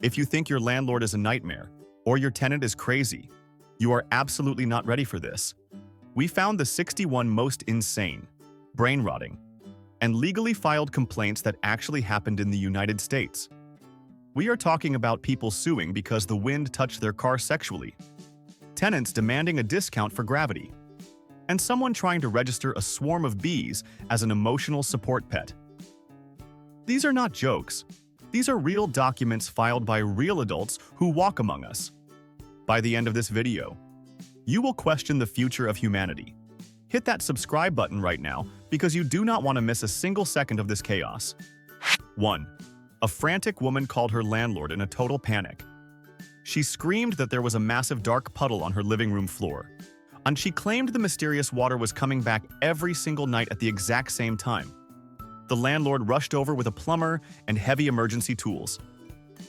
If you think your landlord is a nightmare or your tenant is crazy, you are absolutely not ready for this. We found the 61 most insane, brain-rotting, and legally filed complaints that actually happened in the United States. We are talking about people suing because the wind touched their car sexually, tenants demanding a discount for gravity, and someone trying to register a swarm of bees as an emotional support pet. These are not jokes. These are real documents filed by real adults who walk among us. By the end of this video, you will question the future of humanity. Hit that subscribe button right now because you do not want to miss a single second of this chaos. 1. A frantic woman called her landlord in a total panic. She screamed that there was a massive dark puddle on her living room floor, and she claimed the mysterious water was coming back every single night at the exact same time. The landlord rushed over with a plumber and heavy emergency tools.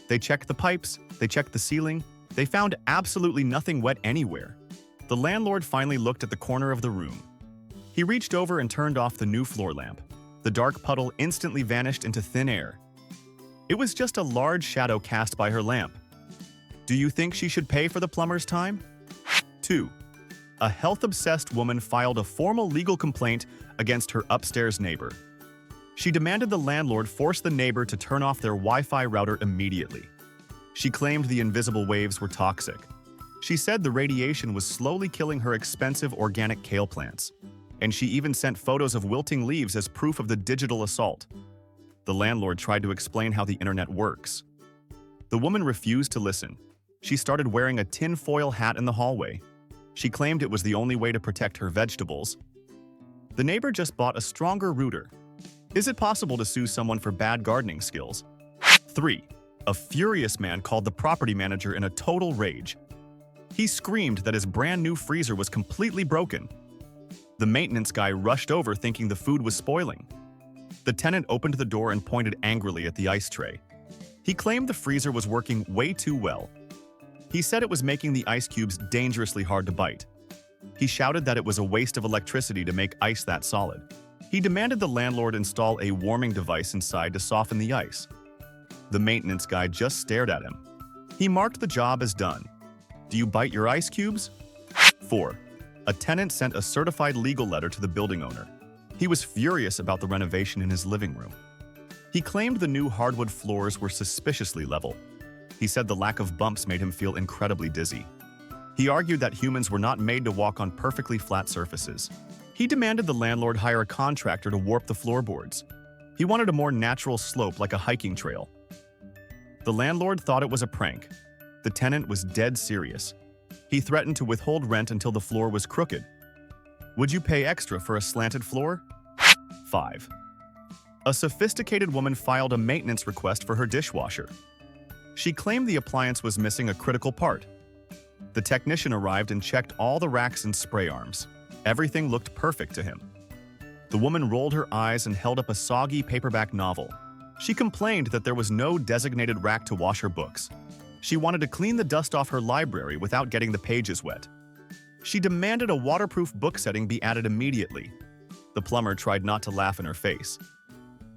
They checked the pipes, they checked the ceiling, they found absolutely nothing wet anywhere. The landlord finally looked at the corner of the room. He reached over and turned off the new floor lamp. The dark puddle instantly vanished into thin air. It was just a large shadow cast by her lamp. Do you think she should pay for the plumber's time? 2. A health-obsessed woman filed a formal legal complaint against her upstairs neighbor. She demanded the landlord force the neighbor to turn off their Wi-Fi router immediately. She claimed the invisible waves were toxic. She said the radiation was slowly killing her expensive organic kale plants, and she even sent photos of wilting leaves as proof of the digital assault. The landlord tried to explain how the internet works. The woman refused to listen. She started wearing a tin-foil hat in the hallway. She claimed it was the only way to protect her vegetables. The neighbor just bought a stronger router. Is it possible to sue someone for bad gardening skills? 3. A furious man called the property manager in a total rage. He screamed that his brand new freezer was completely broken. The maintenance guy rushed over thinking the food was spoiling. The tenant opened the door and pointed angrily at the ice tray. He claimed the freezer was working way too well. He said it was making the ice cubes dangerously hard to bite. He shouted that it was a waste of electricity to make ice that solid. He demanded the landlord install a warming device inside to soften the ice. The maintenance guy just stared at him. He marked the job as done. Do you bite your ice cubes? 4. A tenant sent a certified legal letter to the building owner. He was furious about the renovation in his living room. He claimed the new hardwood floors were suspiciously level. He said the lack of bumps made him feel incredibly dizzy. He argued that humans were not made to walk on perfectly flat surfaces. He demanded the landlord hire a contractor to warp the floorboards. He wanted a more natural slope like a hiking trail. The landlord thought it was a prank. The tenant was dead serious. He threatened to withhold rent until the floor was crooked. Would you pay extra for a slanted floor? 5. A sophisticated woman filed a maintenance request for her dishwasher. She claimed the appliance was missing a critical part. The technician arrived and checked all the racks and spray arms. Everything looked perfect to him. The woman rolled her eyes and held up a soggy paperback novel. She complained that there was no designated rack to wash her books. She wanted to clean the dust off her library without getting the pages wet. She demanded a waterproof book setting be added immediately. The plumber tried not to laugh in her face.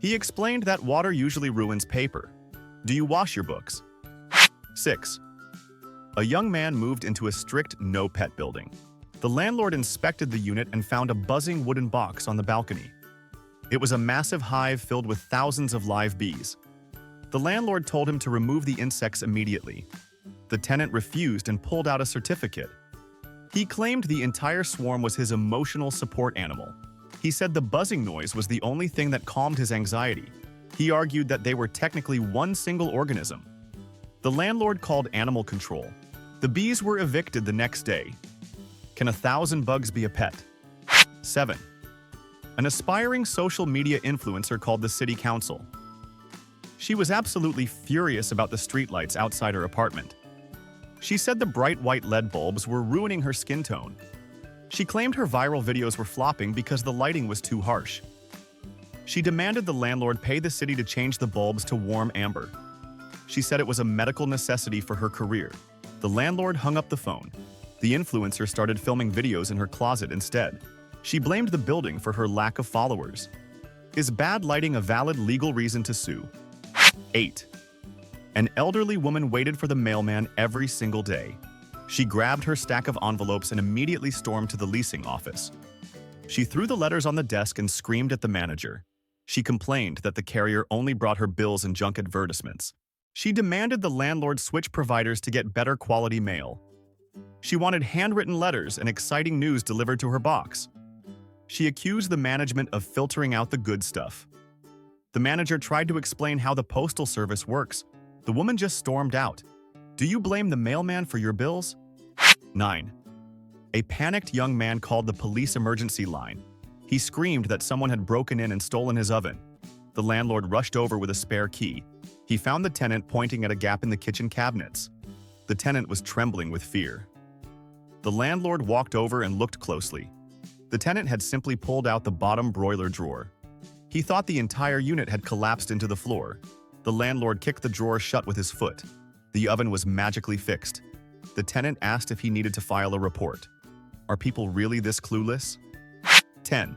He explained that water usually ruins paper. Do you wash your books? 6. A young man moved into a strict no-pet building. The landlord inspected the unit and found a buzzing wooden box on the balcony. It was a massive hive filled with thousands of live bees. The landlord told him to remove the insects immediately. The tenant refused and pulled out a certificate. He claimed the entire swarm was his emotional support animal. He said the buzzing noise was the only thing that calmed his anxiety. He argued that they were technically one single organism. The landlord called animal control. The bees were evicted the next day. Can 1,000 bugs be a pet? 7. An aspiring social media influencer called the city council. She was absolutely furious about the streetlights outside her apartment. She said the bright white LED bulbs were ruining her skin tone. She claimed her viral videos were flopping because the lighting was too harsh. She demanded the landlord pay the city to change the bulbs to warm amber. She said it was a medical necessity for her career. The landlord hung up the phone. The influencer started filming videos in her closet instead. She blamed the building for her lack of followers. Is bad lighting a valid legal reason to sue? 8. An elderly woman waited for the mailman every single day. She grabbed her stack of envelopes and immediately stormed to the leasing office. She threw the letters on the desk and screamed at the manager. She complained that the carrier only brought her bills and junk advertisements. She demanded the landlord switch providers to get better quality mail. She wanted handwritten letters and exciting news delivered to her box. She accused the management of filtering out the good stuff. The manager tried to explain how the postal service works. The woman just stormed out. Do you blame the mailman for your bills? 9. A panicked young man called the police emergency line. He screamed that someone had broken in and stolen his oven. The landlord rushed over with a spare key. He found the tenant pointing at a gap in the kitchen cabinets. The tenant was trembling with fear. The landlord walked over and looked closely. The tenant had simply pulled out the bottom broiler drawer. He thought the entire unit had collapsed into the floor. The landlord kicked the drawer shut with his foot. The oven was magically fixed. The tenant asked if he needed to file a report. Are people really this clueless? 10.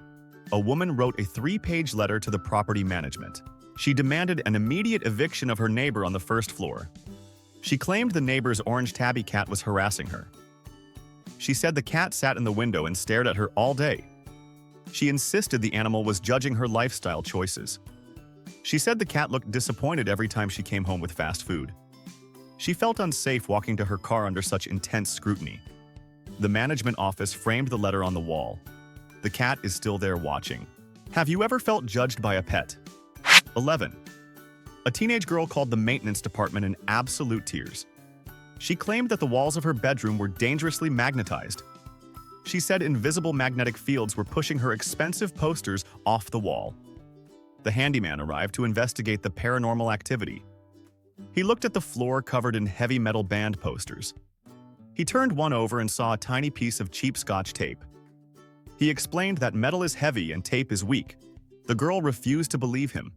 A woman wrote a 3-page letter to the property management. She demanded an immediate eviction of her neighbor on the first floor. She claimed the neighbor's orange tabby cat was harassing her. She said the cat sat in the window and stared at her all day. She insisted the animal was judging her lifestyle choices. She said the cat looked disappointed every time she came home with fast food. She felt unsafe walking to her car under such intense scrutiny. The management office framed the letter on the wall. The cat is still there watching. Have you ever felt judged by a pet? 11. A teenage girl called the maintenance department in absolute tears. She claimed that the walls of her bedroom were dangerously magnetized. She said invisible magnetic fields were pushing her expensive posters off the wall. The handyman arrived to investigate the paranormal activity. He looked at the floor covered in heavy metal band posters. He turned one over and saw a tiny piece of cheap Scotch tape. He explained that metal is heavy and tape is weak. The girl refused to believe him.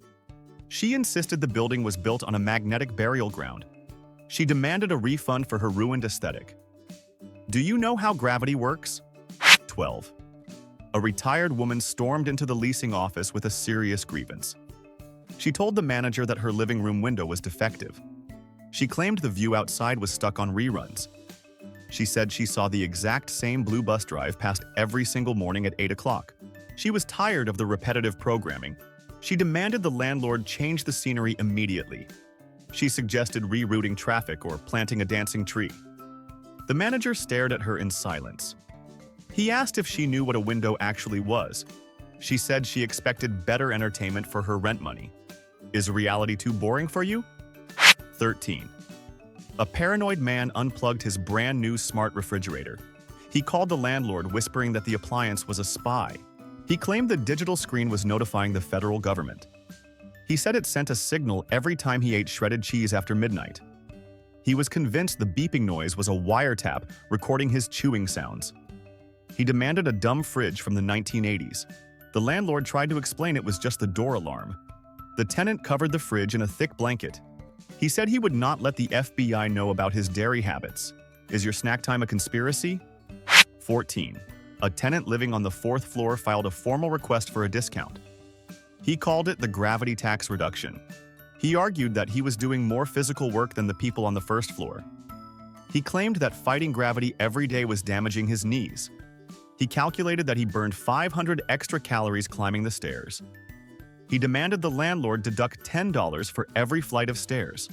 She insisted the building was built on a magnetic burial ground. She demanded a refund for her ruined aesthetic. Do you know how gravity works? 12. A retired woman stormed into the leasing office with a serious grievance. She told the manager that her living room window was defective. She claimed the view outside was stuck on reruns. She said she saw the exact same blue bus drive past every single morning at 8 o'clock. She was tired of the repetitive programming. She demanded the landlord change the scenery immediately. She suggested rerouting traffic or planting a dancing tree. The manager stared at her in silence. He asked if she knew what a window actually was. She said she expected better entertainment for her rent money. Is reality too boring for you? 13. A paranoid man unplugged his brand new smart refrigerator. He called the landlord, whispering that the appliance was a spy. He claimed the digital screen was notifying the federal government. He said it sent a signal every time he ate shredded cheese after midnight. He was convinced the beeping noise was a wiretap recording his chewing sounds. He demanded a dumb fridge from the 1980s. The landlord tried to explain it was just the door alarm. The tenant covered the fridge in a thick blanket. He said he would not let the FBI know about his dairy habits. Is your snack time a conspiracy? 14. A tenant living on the 4th floor filed a formal request for a discount. He called it the gravity tax reduction. He argued that he was doing more physical work than the people on the 1st floor. He claimed that fighting gravity every day was damaging his knees. He calculated that he burned 500 extra calories climbing the stairs. He demanded the landlord deduct $10 for every flight of stairs.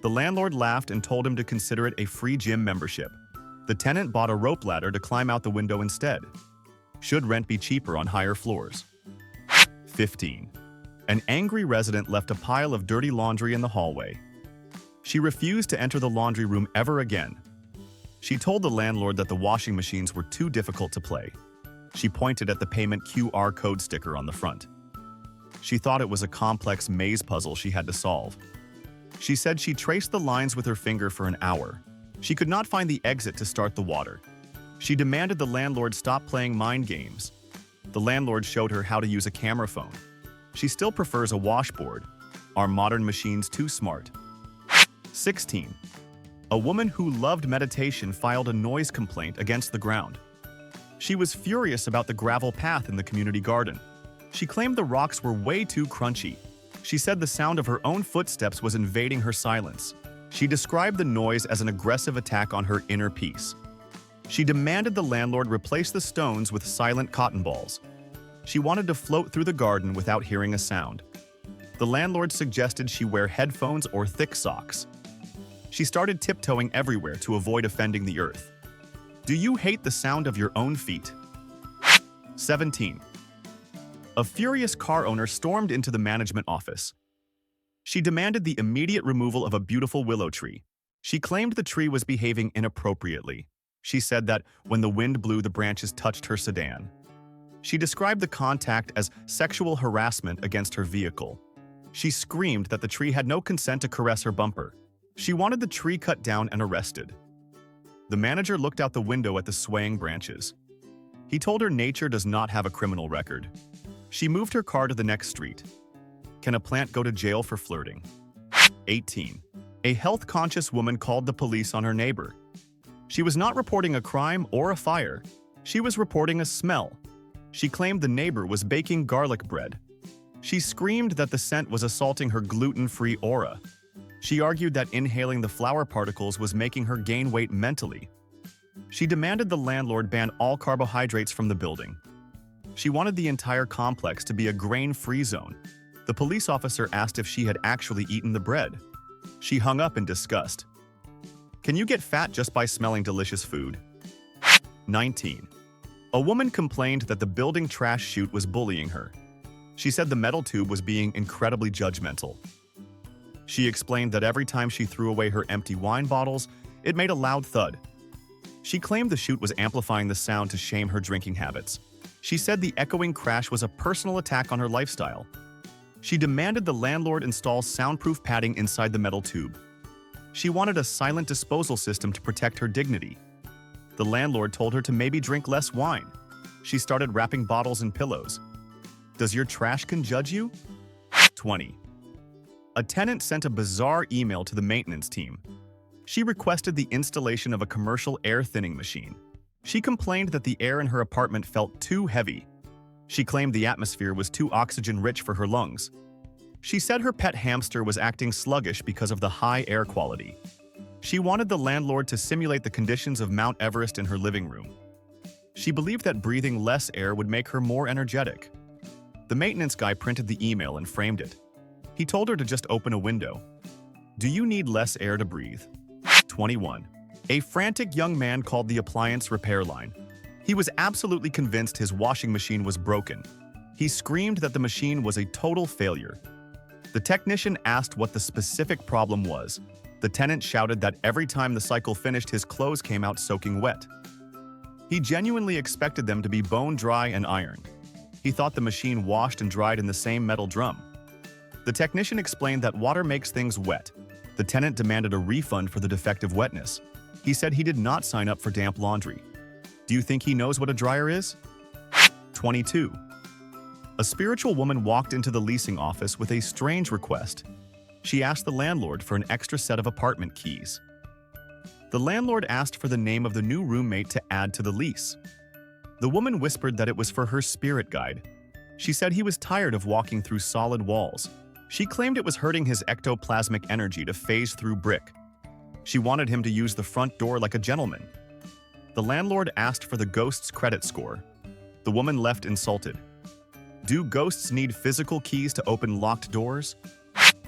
The landlord laughed and told him to consider it a free gym membership. The tenant bought a rope ladder to climb out the window instead. Should rent be cheaper on higher floors? 15. An angry resident left a pile of dirty laundry in the hallway. She refused to enter the laundry room ever again. She told the landlord that the washing machines were too difficult to play. She pointed at the payment QR code sticker on the front. She thought it was a complex maze puzzle she had to solve. She said she traced the lines with her finger for an hour. She could not find the exit to start the water. She demanded the landlord stop playing mind games. The landlord showed her how to use a camera phone. She still prefers a washboard. Are modern machines too smart? 16. A woman who loved meditation filed a noise complaint against the ground. She was furious about the gravel path in the community garden. She claimed the rocks were way too crunchy. She said the sound of her own footsteps was invading her silence. She described the noise as an aggressive attack on her inner peace. She demanded the landlord replace the stones with silent cotton balls. She wanted to float through the garden without hearing a sound. The landlord suggested she wear headphones or thick socks. She started tiptoeing everywhere to avoid offending the earth. Do you hate the sound of your own feet? 17. A furious car owner stormed into the management office. She demanded the immediate removal of a beautiful willow tree. She claimed the tree was behaving inappropriately. She said that when the wind blew, the branches touched her sedan. She described the contact as sexual harassment against her vehicle. She screamed that the tree had no consent to caress her bumper. She wanted the tree cut down and arrested. The manager looked out the window at the swaying branches. He told her nature does not have a criminal record. She moved her car to the next street. Can a plant go to jail for flirting? 18. A health-conscious woman called the police on her neighbor. She was not reporting a crime or a fire. She was reporting a smell. She claimed the neighbor was baking garlic bread. She screamed that the scent was assaulting her gluten-free aura. She argued that inhaling the flour particles was making her gain weight mentally. She demanded the landlord ban all carbohydrates from the building. She wanted the entire complex to be a grain-free zone. The police officer asked if she had actually eaten the bread. She hung up in disgust. Can you get fat just by smelling delicious food? 19. A woman complained that the building trash chute was bullying her. She said the metal tube was being incredibly judgmental. She explained that every time she threw away her empty wine bottles, it made a loud thud. She claimed the chute was amplifying the sound to shame her drinking habits. She said the echoing crash was a personal attack on her lifestyle. She demanded the landlord install soundproof padding inside the metal tube. She wanted a silent disposal system to protect her dignity. The landlord told her to maybe drink less wine. She started wrapping bottles in pillows. Does your trash can judge you? 20. A tenant sent a bizarre email to the maintenance team. She requested the installation of a commercial air thinning machine. She complained that the air in her apartment felt too heavy. She claimed the atmosphere was too oxygen-rich for her lungs. She said her pet hamster was acting sluggish because of the high air quality. She wanted the landlord to simulate the conditions of Mount Everest in her living room. She believed that breathing less air would make her more energetic. The maintenance guy printed the email and framed it. He told her to just open a window. Do you need less air to breathe? 21. A frantic young man called the appliance repair line. He was absolutely convinced his washing machine was broken. He screamed that the machine was a total failure. The technician asked what the specific problem was. The tenant shouted that every time the cycle finished, his clothes came out soaking wet. He genuinely expected them to be bone dry and ironed. He thought the machine washed and dried in the same metal drum. The technician explained that water makes things wet. The tenant demanded a refund for the defective wetness. He said he did not sign up for damp laundry. Do you think he knows what a dryer is? 22. A spiritual woman walked into the leasing office with a strange request. She asked the landlord for an extra set of apartment keys. The landlord asked for the name of the new roommate to add to the lease. The woman whispered that it was for her spirit guide. She said he was tired of walking through solid walls. She claimed it was hurting his ectoplasmic energy to phase through brick. She wanted him to use the front door like a gentleman. The landlord asked for the ghost's credit score. The woman left insulted. Do ghosts need physical keys to open locked doors?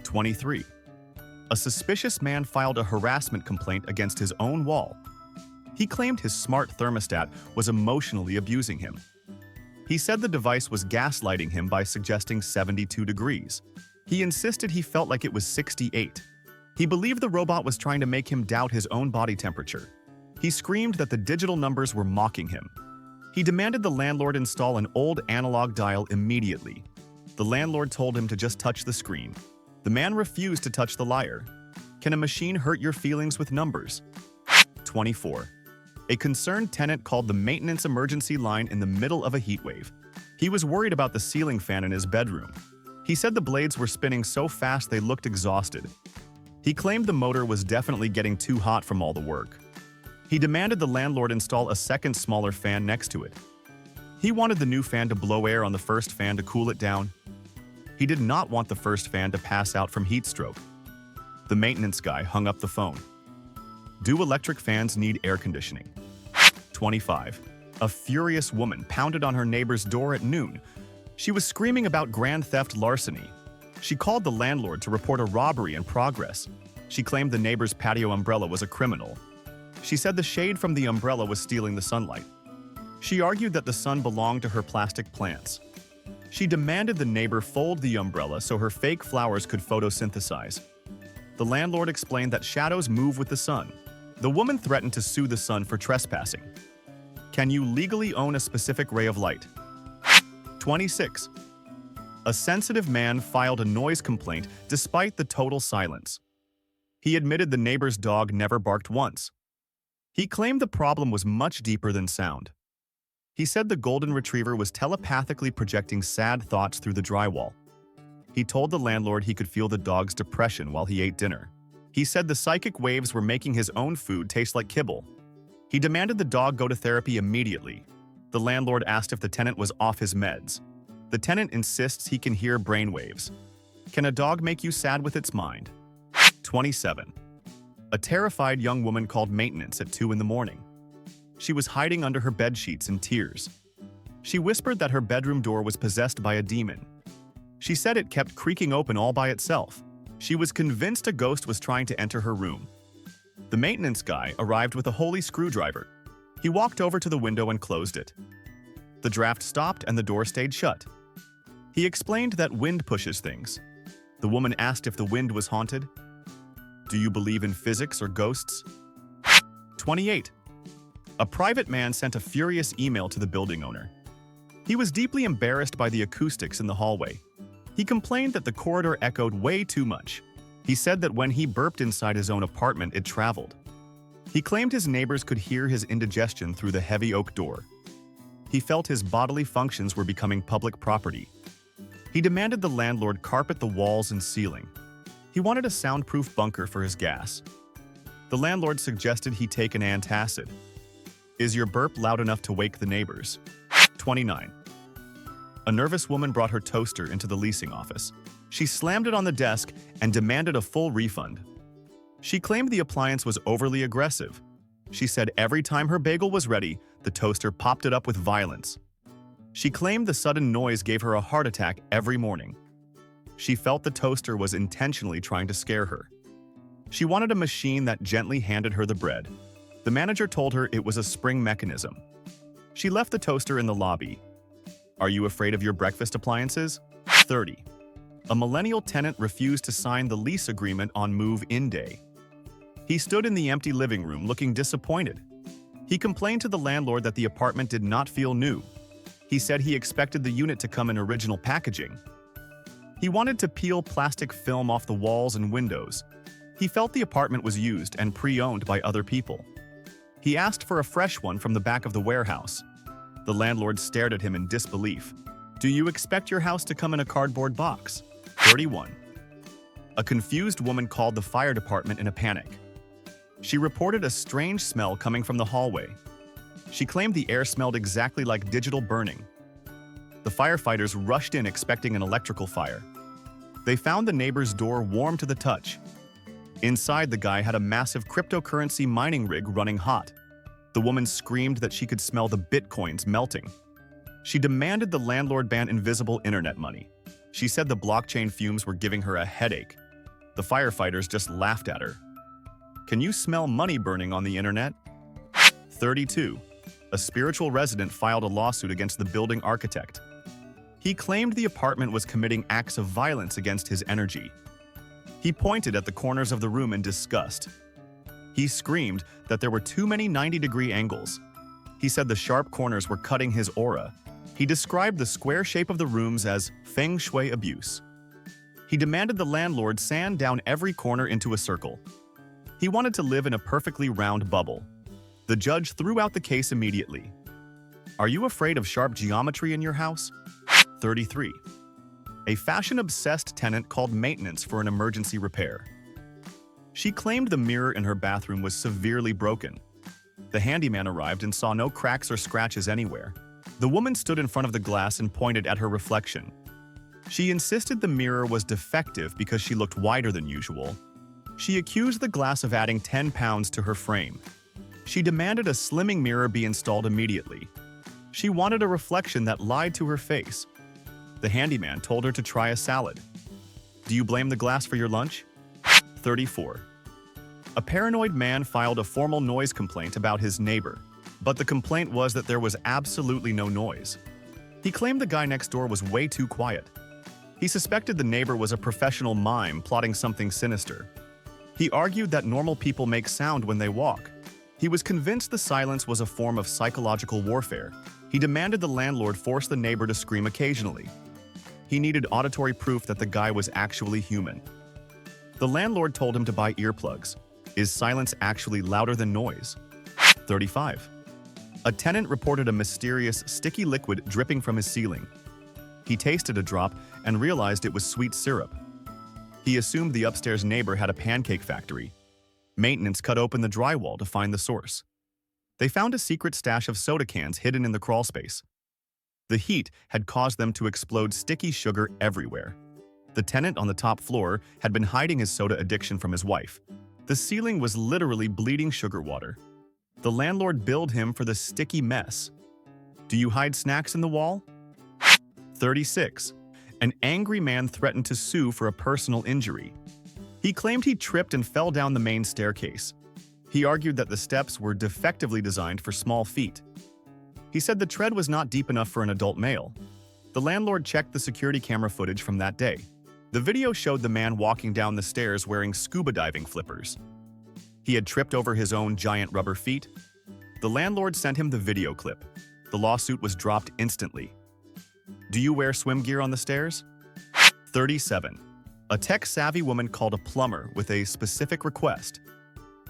23. A suspicious man filed a harassment complaint against his own wall. He claimed his smart thermostat was emotionally abusing him. He said the device was gaslighting him by suggesting 72 degrees. He insisted he felt like it was 68. He believed the robot was trying to make him doubt his own body temperature. He screamed that the digital numbers were mocking him. He demanded the landlord install an old analog dial immediately. The landlord told him to just touch the screen. The man refused to touch the liar. Can a machine hurt your feelings with numbers? 24. A concerned tenant called the maintenance emergency line in the middle of a heat wave. He was worried about the ceiling fan in his bedroom. He said the blades were spinning so fast they looked exhausted. He claimed the motor was definitely getting too hot from all the work. He demanded the landlord install a second smaller fan next to it. He wanted the new fan to blow air on the first fan to cool it down. He did not want the first fan to pass out from heat stroke. The maintenance guy hung up the phone. Do electric fans need air conditioning? 25. A furious woman pounded on her neighbor's door at noon. She was screaming about grand theft larceny. She called the landlord to report a robbery in progress. She claimed the neighbor's patio umbrella was a criminal. She said the shade from the umbrella was stealing the sunlight. She argued that the sun belonged to her plastic plants. She demanded the neighbor fold the umbrella so her fake flowers could photosynthesize. The landlord explained that shadows move with the sun. The woman threatened to sue the sun for trespassing. Can you legally own a specific ray of light? 26. A sensitive man filed a noise complaint despite the total silence. He admitted the neighbor's dog never barked once. He claimed the problem was much deeper than sound. He said the golden retriever was telepathically projecting sad thoughts through the drywall. He told the landlord he could feel the dog's depression while he ate dinner. He said the psychic waves were making his own food taste like kibble. He demanded the dog go to therapy immediately. The landlord asked if the tenant was off his meds. The tenant insists he can hear brainwaves. Can a dog make you sad with its mind? 27. A terrified young woman called maintenance at 2 in the morning. She was hiding under her bedsheets in tears. She whispered that her bedroom door was possessed by a demon. She said it kept creaking open all by itself. She was convinced a ghost was trying to enter her room. The maintenance guy arrived with a holy screwdriver. He walked over to the window and closed it. The draft stopped and the door stayed shut. He explained that wind pushes things. The woman asked if the wind was haunted. Do you believe in physics or ghosts? 28. A private man sent a furious email to the building owner. He was deeply embarrassed by the acoustics in the hallway. He complained that the corridor echoed way too much. He said that when he burped inside his own apartment, it traveled. He claimed his neighbors could hear his indigestion through the heavy oak door. He felt his bodily functions were becoming public property. He demanded the landlord carpet the walls and ceiling. He wanted a soundproof bunker for his gas. The landlord suggested he take an antacid. Is your burp loud enough to wake the neighbors? 29. A nervous woman brought her toaster into the leasing office. She slammed it on the desk and demanded a full refund. She claimed the appliance was overly aggressive. She said every time her bagel was ready, the toaster popped it up with violence. She claimed the sudden noise gave her a heart attack every morning. She felt the toaster was intentionally trying to scare her. She wanted a machine that gently handed her the bread. The manager told her it was a spring mechanism. She left the toaster in the lobby. Are you afraid of your breakfast appliances? 30. A millennial tenant refused to sign the lease agreement on move-in day. He stood in the empty living room looking disappointed. He complained to the landlord that the apartment did not feel new. He said he expected the unit to come in original packaging. He wanted to peel plastic film off the walls and windows. He felt the apartment was used and pre-owned by other people. He asked for a fresh one from the back of the warehouse. The landlord stared at him in disbelief. Do you expect your house to come in a cardboard box? 31. A confused woman called the fire department in a panic. She reported a strange smell coming from the hallway. She claimed the air smelled exactly like digital burning. The firefighters rushed in expecting an electrical fire. They found the neighbor's door warm to the touch. Inside, the guy had a massive cryptocurrency mining rig running hot. The woman screamed that she could smell the bitcoins melting. She demanded the landlord ban invisible internet money. She said the blockchain fumes were giving her a headache. The firefighters just laughed at her. Can you smell money burning on the internet? 32. A spiritual resident filed a lawsuit against the building architect. He claimed the apartment was committing acts of violence against his energy. He pointed at the corners of the room in disgust. He screamed that there were too many 90-degree angles. He said the sharp corners were cutting his aura. He described the square shape of the rooms as feng shui abuse. He demanded the landlord sand down every corner into a circle. He wanted to live in a perfectly round bubble. The judge threw out the case immediately. Are you afraid of sharp geometry in your house? 33. A fashion-obsessed tenant called maintenance for an emergency repair. She claimed the mirror in her bathroom was severely broken. The handyman arrived and saw no cracks or scratches anywhere. The woman stood in front of the glass and pointed at her reflection. She insisted the mirror was defective because she looked wider than usual. She accused the glass of adding 10 pounds to her frame. She demanded a slimming mirror be installed immediately. She wanted a reflection that lied to her face. The handyman told her to try a salad. Do you blame the glass for your lunch? 34. A paranoid man filed a formal noise complaint about his neighbor, but the complaint was that there was absolutely no noise. He claimed the guy next door was way too quiet. He suspected the neighbor was a professional mime plotting something sinister. He argued that normal people make sound when they walk. He was convinced the silence was a form of psychological warfare. He demanded the landlord force the neighbor to scream occasionally. He needed auditory proof that the guy was actually human. The landlord told him to buy earplugs. Is silence actually louder than noise? 35. A tenant reported a mysterious, sticky liquid dripping from his ceiling. He tasted a drop and realized it was sweet syrup. He assumed the upstairs neighbor had a pancake factory. Maintenance cut open the drywall to find the source. They found a secret stash of soda cans hidden in the crawlspace. The heat had caused them to explode sticky sugar everywhere. The tenant on the top floor had been hiding his soda addiction from his wife. The ceiling was literally bleeding sugar water. The landlord billed him for the sticky mess. Do you hide snacks in the wall? 36. An angry man threatened to sue for a personal injury. He claimed he tripped and fell down the main staircase. He argued that the steps were defectively designed for small feet. He said the tread was not deep enough for an adult male. The landlord checked the security camera footage from that day. The video showed the man walking down the stairs wearing scuba diving flippers. He had tripped over his own giant rubber feet. The landlord sent him the video clip. The lawsuit was dropped instantly. Do you wear swim gear on the stairs? 37. A tech-savvy woman called a plumber with a specific request.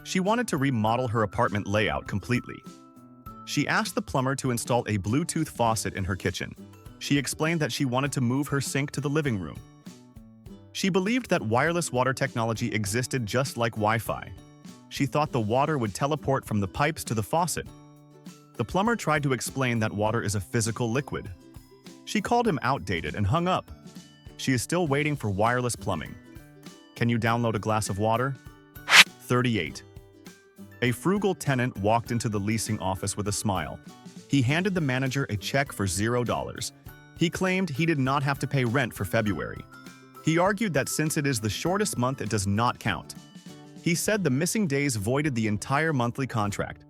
She wanted to remodel her apartment layout completely. She asked the plumber to install a Bluetooth faucet in her kitchen. She explained that she wanted to move her sink to the living room. She believed that wireless water technology existed just like Wi-Fi. She thought the water would teleport from the pipes to the faucet. The plumber tried to explain that water is a physical liquid. She called him outdated and hung up. She is still waiting for wireless plumbing. Can you download a glass of water? 38. A frugal tenant walked into the leasing office with a smile. He handed the manager a check for $0. He claimed he did not have to pay rent for February. He argued that since it is the shortest month, it does not count. He said the missing days voided the entire monthly contract.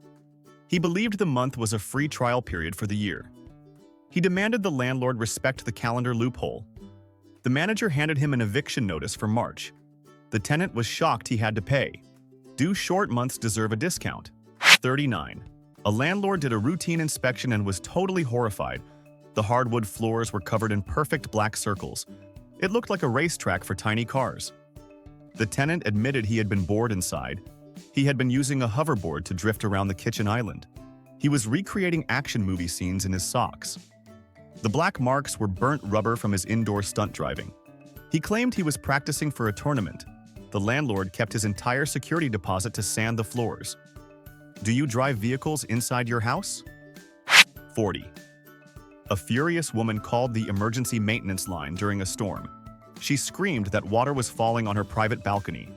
He believed the month was a free trial period for the year. He demanded the landlord respect the calendar loophole. The manager handed him an eviction notice for March. The tenant was shocked he had to pay. Do short months deserve a discount? 39. A landlord did a routine inspection and was totally horrified. The hardwood floors were covered in perfect black circles. It looked like a racetrack for tiny cars. The tenant admitted he had been bored inside. He had been using a hoverboard to drift around the kitchen island. He was recreating action movie scenes in his socks. The black marks were burnt rubber from his indoor stunt driving. He claimed he was practicing for a tournament. The landlord kept his entire security deposit to sand the floors. Do you drive vehicles inside your house? 40. A furious woman called the emergency maintenance line during a storm. She screamed that water was falling on her private balcony.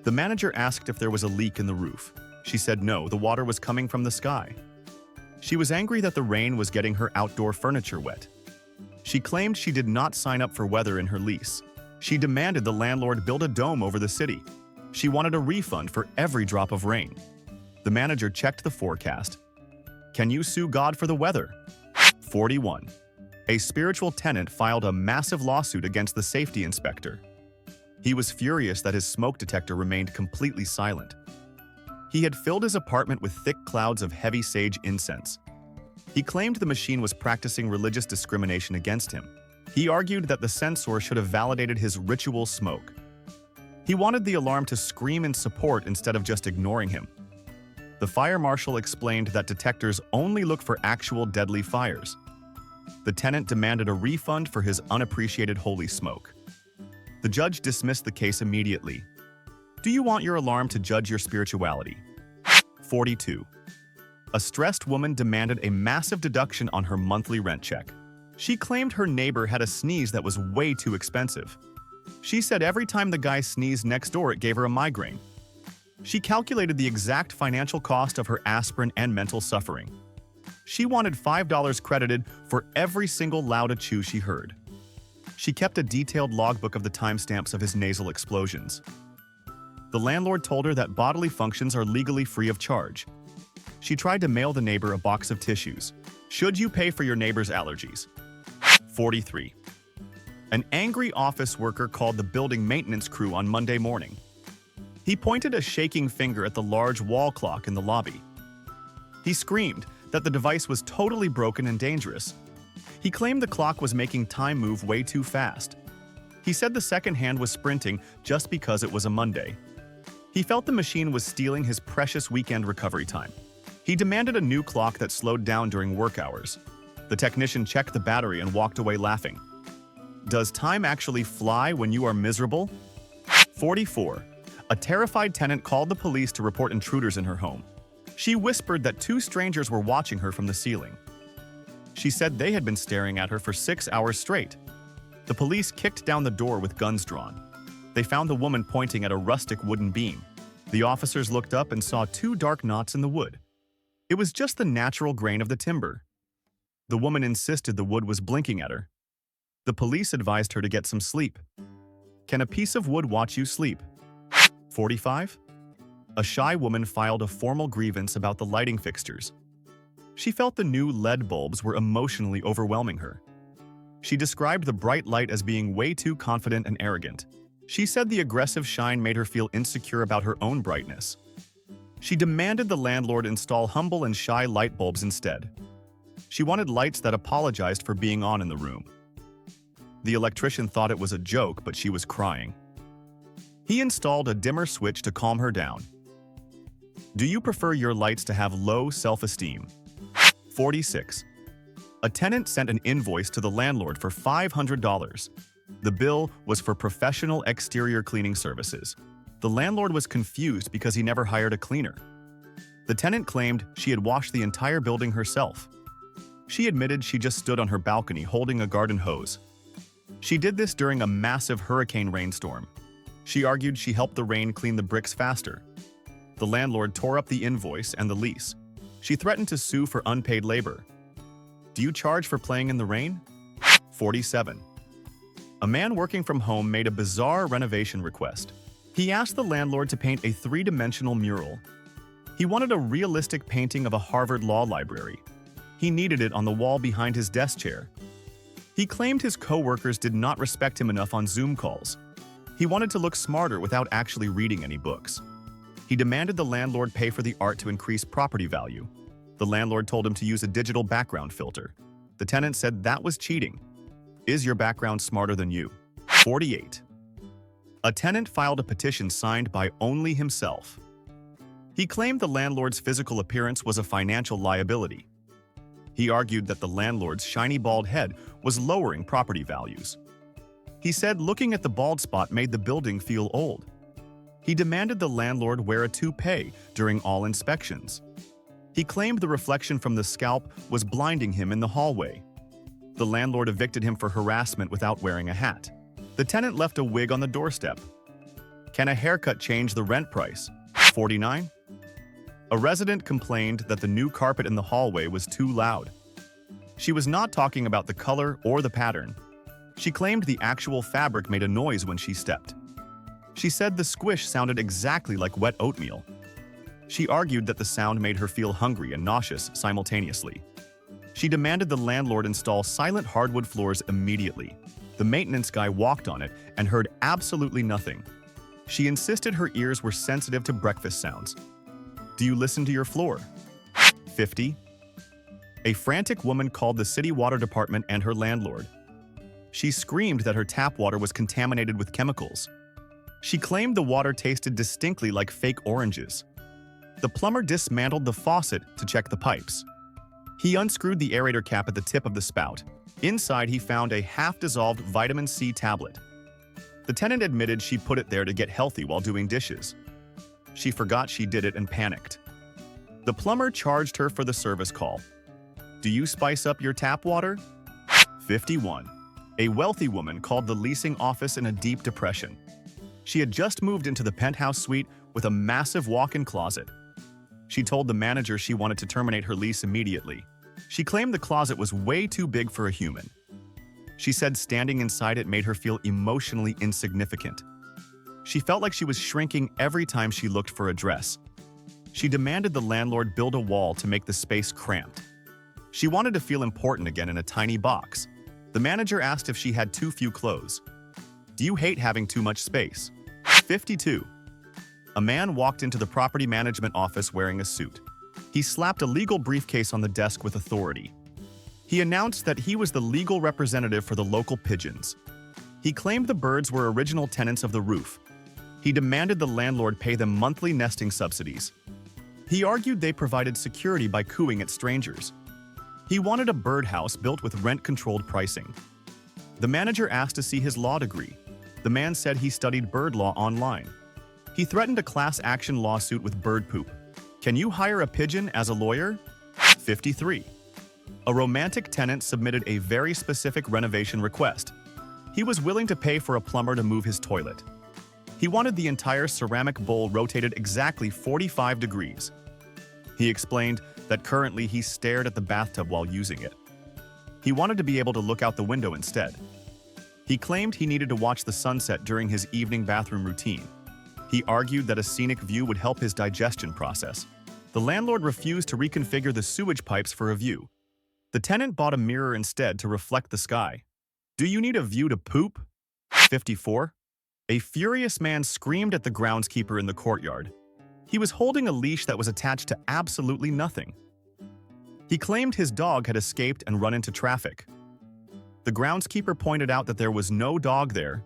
The manager asked if there was a leak in the roof. She said no, the water was coming from the sky. She was angry that the rain was getting her outdoor furniture wet. She claimed she did not sign up for weather in her lease. She demanded the landlord build a dome over the city. She wanted a refund for every drop of rain. The manager checked the forecast. Can you sue God for the weather? 41. A spiritual tenant filed a massive lawsuit against the safety inspector. He was furious that his smoke detector remained completely silent. He had filled his apartment with thick clouds of heavy sage incense. He claimed the machine was practicing religious discrimination against him. He argued that the sensor should have validated his ritual smoke. He wanted the alarm to scream in support instead of just ignoring him. The fire marshal explained that detectors only look for actual deadly fires. The tenant demanded a refund for his unappreciated holy smoke. The judge dismissed the case immediately. Do you want your alarm to judge your spirituality? 42. A stressed woman demanded a massive deduction on her monthly rent check. She claimed her neighbor had a sneeze that was way too expensive. She said every time the guy sneezed next door, it gave her a migraine. She calculated the exact financial cost of her aspirin and mental suffering. She wanted $5 credited for every single loud achoo she heard. She kept a detailed logbook of the timestamps of his nasal explosions. The landlord told her that bodily functions are legally free of charge. She tried to mail the neighbor a box of tissues. Should you pay for your neighbor's allergies? 43. An angry office worker called the building maintenance crew on Monday morning. He pointed a shaking finger at the large wall clock in the lobby. He screamed that the device was totally broken and dangerous. He claimed the clock was making time move way too fast. He said the second hand was sprinting just because it was a Monday. He felt the machine was stealing his precious weekend recovery time. He demanded a new clock that slowed down during work hours. The technician checked the battery and walked away laughing. Does time actually fly when you are miserable? 44. A terrified tenant called the police to report intruders in her home. She whispered that two strangers were watching her from the ceiling. She said they had been staring at her for 6 hours straight. The police kicked down the door with guns drawn. They found the woman pointing at a rustic wooden beam. The officers looked up and saw two dark knots in the wood. It was just the natural grain of the timber. The woman insisted the wood was blinking at her. The police advised her to get some sleep. Can a piece of wood watch you sleep? 45. A shy woman filed a formal grievance about the lighting fixtures. She felt the new LED bulbs were emotionally overwhelming her. She described the bright light as being way too confident and arrogant. She said the aggressive shine made her feel insecure about her own brightness. She demanded the landlord install humble and shy light bulbs instead. She wanted lights that apologized for being on in the room. The electrician thought it was a joke, but she was crying. He installed a dimmer switch to calm her down. Do you prefer your lights to have low self-esteem? 46. A tenant sent an invoice to the landlord for $500. The bill was for professional exterior cleaning services. The landlord was confused because he never hired a cleaner. The tenant claimed she had washed the entire building herself. She admitted she just stood on her balcony holding a garden hose. She did this during a massive hurricane rainstorm. She argued she helped the rain clean the bricks faster. The landlord tore up the invoice and the lease. She threatened to sue for unpaid labor. Do you charge for playing in the rain? 47. A man working from home made a bizarre renovation request. He asked the landlord to paint a three-dimensional mural. He wanted a realistic painting of a Harvard Law library. He needed it on the wall behind his desk chair. He claimed his co-workers did not respect him enough on Zoom calls. He wanted to look smarter without actually reading any books. He demanded the landlord pay for the art to increase property value. The landlord told him to use a digital background filter. The tenant said that was cheating. Is your background smarter than you? 48. A tenant filed a petition signed by only himself. He claimed the landlord's physical appearance was a financial liability. He argued that the landlord's shiny bald head was lowering property values. He said looking at the bald spot made the building feel old. He demanded the landlord wear a toupee during all inspections. He claimed the reflection from the scalp was blinding him in the hallway. The landlord evicted him for harassment without wearing a hat. The tenant left a wig on the doorstep. Can a haircut change the rent price? 49. A resident complained that the new carpet in the hallway was too loud. She was not talking about the color or the pattern. She claimed the actual fabric made a noise when she stepped. She said the squish sounded exactly like wet oatmeal. She argued that the sound made her feel hungry and nauseous simultaneously. She demanded the landlord install silent hardwood floors immediately. The maintenance guy walked on it and heard absolutely nothing. She insisted her ears were sensitive to breakfast sounds. Do you listen to your floor? 50. A frantic woman called the city water department and her landlord. She screamed that her tap water was contaminated with chemicals. She claimed the water tasted distinctly like fake oranges. The plumber dismantled the faucet to check the pipes. He unscrewed the aerator cap at the tip of the spout. Inside, he found a half-dissolved vitamin C tablet. The tenant admitted she put it there to get healthy while doing dishes. She forgot she did it and panicked. The plumber charged her for the service call. Do you spice up your tap water? 51. A wealthy woman called the leasing office in a deep depression. She had just moved into the penthouse suite with a massive walk-in closet. She told the manager she wanted to terminate her lease immediately. She claimed the closet was way too big for a human. She said standing inside it made her feel emotionally insignificant. She felt like she was shrinking every time she looked for a dress. She demanded the landlord build a wall to make the space cramped. She wanted to feel important again in a tiny box. The manager asked if she had too few clothes. Do you hate having too much space? 52. A man walked into the property management office wearing a suit. He slapped a legal briefcase on the desk with authority. He announced that he was the legal representative for the local pigeons. He claimed the birds were original tenants of the roof. He demanded the landlord pay them monthly nesting subsidies. He argued they provided security by cooing at strangers. He wanted a birdhouse built with rent-controlled pricing. The manager asked to see his law degree. The man said he studied bird law online. He threatened a class action lawsuit with bird poop. Can you hire a pigeon as a lawyer? 53. A romantic tenant submitted a very specific renovation request. He was willing to pay for a plumber to move his toilet. He wanted the entire ceramic bowl rotated exactly 45 degrees. He explained that currently he stared at the bathtub while using it. He wanted to be able to look out the window instead. He claimed he needed to watch the sunset during his evening bathroom routine. He argued that a scenic view would help his digestion process. The landlord refused to reconfigure the sewage pipes for a view. The tenant bought a mirror instead to reflect the sky. Do you need a view to poop? 54. A furious man screamed at the groundskeeper in the courtyard. He was holding a leash that was attached to absolutely nothing. He claimed his dog had escaped and run into traffic. The groundskeeper pointed out that there was no dog there.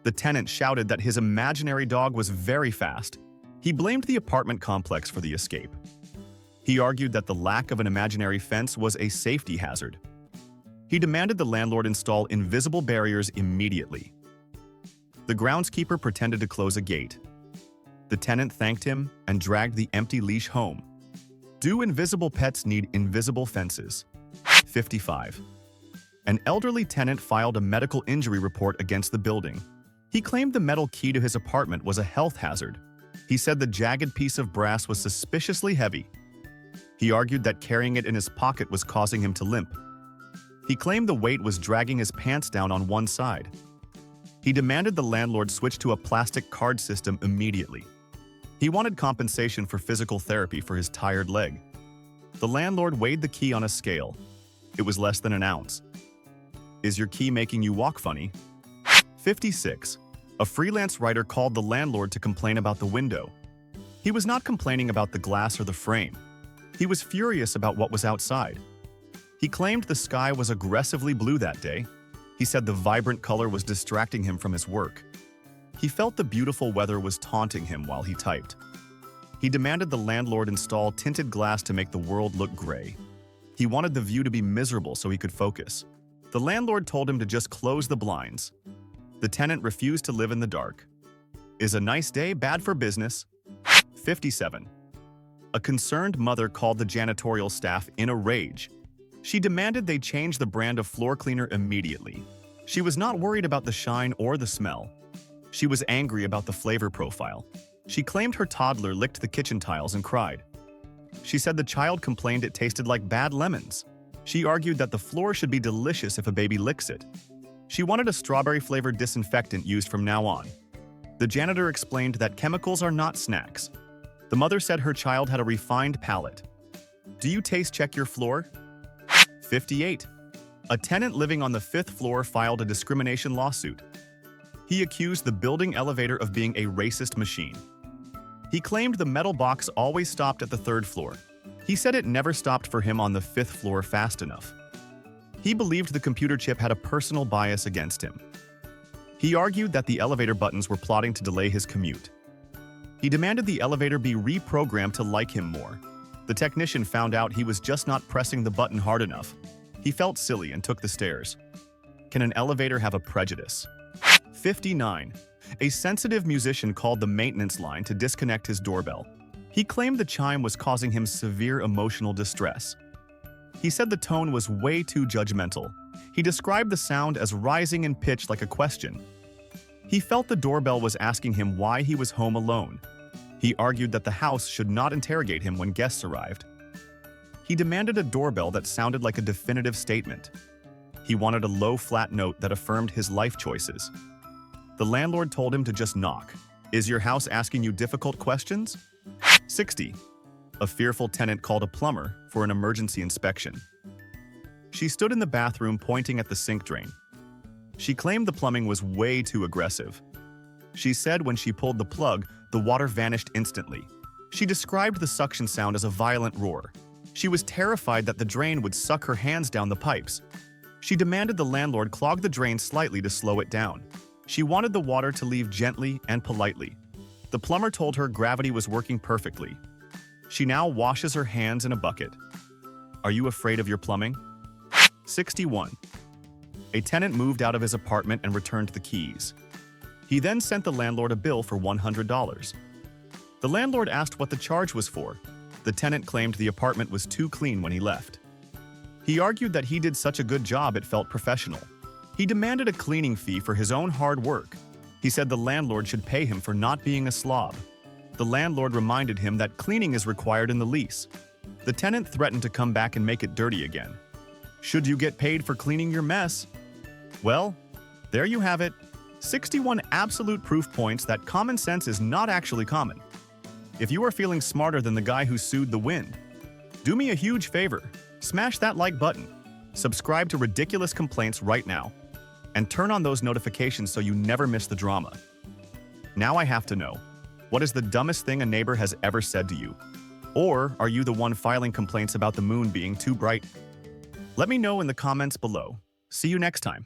The tenant shouted that his imaginary dog was very fast. He blamed the apartment complex for the escape. He argued that the lack of an imaginary fence was a safety hazard. He demanded the landlord install invisible barriers immediately. The groundskeeper pretended to close a gate. The tenant thanked him and dragged the empty leash home. Do invisible pets need invisible fences? 55. An elderly tenant filed a medical injury report against the building. He claimed the metal key to his apartment was a health hazard. He said the jagged piece of brass was suspiciously heavy. He argued that carrying it in his pocket was causing him to limp. He claimed the weight was dragging his pants down on one side. He demanded the landlord switch to a plastic card system immediately. He wanted compensation for physical therapy for his tired leg. The landlord weighed the key on a scale. It was less than an ounce. Is your key making you walk funny? 56. A freelance writer called the landlord to complain about the window. He was not complaining about the glass or the frame. He was furious about what was outside. He claimed the sky was aggressively blue that day. He said the vibrant color was distracting him from his work. He felt the beautiful weather was taunting him while he typed. He demanded the landlord install tinted glass to make the world look gray. He wanted the view to be miserable so he could focus. The landlord told him to just close the blinds. The tenant refused to live in the dark. Is a nice day bad for business? 57. A concerned mother called the janitorial staff in a rage. She demanded they change the brand of floor cleaner immediately. She was not worried about the shine or the smell. She was angry about the flavor profile. She claimed her toddler licked the kitchen tiles and cried. She said the child complained it tasted like bad lemons. She argued that the floor should be delicious if a baby licks it. She wanted a strawberry-flavored disinfectant used from now on. The janitor explained that chemicals are not snacks. The mother said her child had a refined palate. Do you taste check your floor? 58. A tenant living on the 5th floor filed a discrimination lawsuit. He accused the building elevator of being a racist machine. He claimed the metal box always stopped at the 3rd floor. He said it never stopped for him on the 5th floor fast enough. He believed the computer chip had a personal bias against him. He argued that the elevator buttons were plotting to delay his commute. He demanded the elevator be reprogrammed to like him more. The technician found out he was just not pressing the button hard enough. He felt silly and took the stairs. Can an elevator have a prejudice? 59. A sensitive musician called the maintenance line to disconnect his doorbell. He claimed the chime was causing him severe emotional distress. He said the tone was way too judgmental. He described the sound as rising in pitch like a question. He felt the doorbell was asking him why he was home alone. He argued that the house should not interrogate him when guests arrived. He demanded a doorbell that sounded like a definitive statement. He wanted a low, flat note that affirmed his life choices. The landlord told him to just knock. Is your house asking you difficult questions? 60. A fearful tenant called a plumber for an emergency inspection. She stood in the bathroom pointing at the sink drain. She claimed the plumbing was way too aggressive. She said when she pulled the plug, the water vanished instantly. She described the suction sound as a violent roar. She was terrified that the drain would suck her hands down the pipes. She demanded the landlord clog the drain slightly to slow it down. She wanted the water to leave gently and politely. The plumber told her gravity was working perfectly. She now washes her hands in a bucket. Are you afraid of your plumbing? 61. A tenant moved out of his apartment and returned the keys. He then sent the landlord a bill for $100. The landlord asked what the charge was for. The tenant claimed the apartment was too clean when he left. He argued that he did such a good job it felt professional. He demanded a cleaning fee for his own hard work. He said the landlord should pay him for not being a slob. The landlord reminded him that cleaning is required in the lease. The tenant threatened to come back and make it dirty again. Should you get paid for cleaning your mess? Well, there you have it. 61 absolute proof points that common sense is not actually common. If you are feeling smarter than the guy who sued the wind, do me a huge favor. Smash that like button. Subscribe to Ridiculous Complaints right now. And turn on those notifications so you never miss the drama. Now I have to know, what is the dumbest thing a neighbor has ever said to you? Or are you the one filing complaints about the moon being too bright? Let me know in the comments below. See you next time.